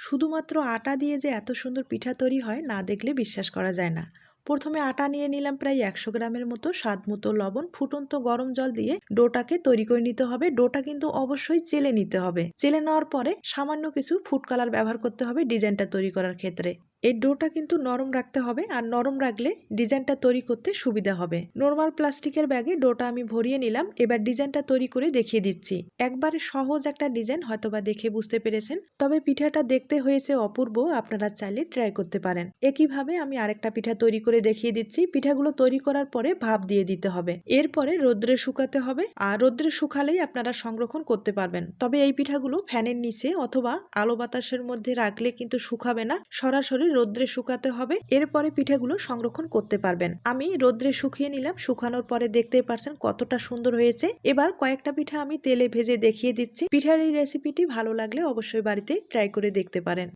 শুধুমাত্র আটা দিয়ে যে এত সুন্দর পিঠা তৈরি হয় না দেখলে বিশ্বাস করা যায় না। প্রথমে আটা নিয়ে নিলাম প্রায় 100 গ্রামের মতো, স্বাদ মতো লবণ, ফুটন্ত গরম জল দিয়ে ডোটাকে তৈরি করে নিতে হবে। ডোটা কিন্তু অবশ্যই চেলে নিতে হবে। চেলে নেওয়ার পরে সামান্য কিছু ফুড কালার ব্যবহার করতে হবে ডিজাইনটা তৈরি করার ক্ষেত্রে। এই ডোটা কিন্তু নরম রাখতে হবে, আর নরম রাখলে ডিজাইনটা তৈরি করতে সুবিধা হবে। নর্মাল প্লাস্টিকের ব্যাগে ডোটা আমি ভরিয়ে নিলাম। এবার ডিজাইনটা তৈরি করে দেখিয়ে দিচ্ছি। একবারে সহজ একটা ডিজাইন, হয়তোবা দেখে বুঝতে পেরেছেন। তবে পিঠাটা দেখতে হয়েছে অপূর্ব, আপনারা চাইলে ট্রাই করতে পারেন। একইভাবে আমি আরেকটা পিঠা তৈরি করে দেখিয়ে দিচ্ছি। পিঠাগুলো তৈরি করার পরে ভাপ দিয়ে দিতে হবে, এরপরে রোদ্রে শুকাতে হবে। আর রোদ্রে শুকালেই আপনারা সংরক্ষণ করতে পারবেন। তবে এই পিঠাগুলো ফ্যানের নিচে অথবা আলো বাতাসের মধ্যে রাখলে কিন্তু শুকাবে না, সরাসরি রোদ্রে শুকাতে হবে। এরপরে পিঠাগুলো সংরক্ষণ করতে পারবেন। আমি রোদ্রে শুকিয়ে নিলাম। শুকানোর পরে দেখতেই পারছেন কতটা সুন্দর হয়েছে। এবার কয়েকটা পিঠা আমি তেলে ভেজে দেখিয়ে দিচ্ছি। পিঠার এই রেসিপিটি ভালো লাগলে অবশ্যই বাড়িতে ট্রাই করে দেখতে পারেন।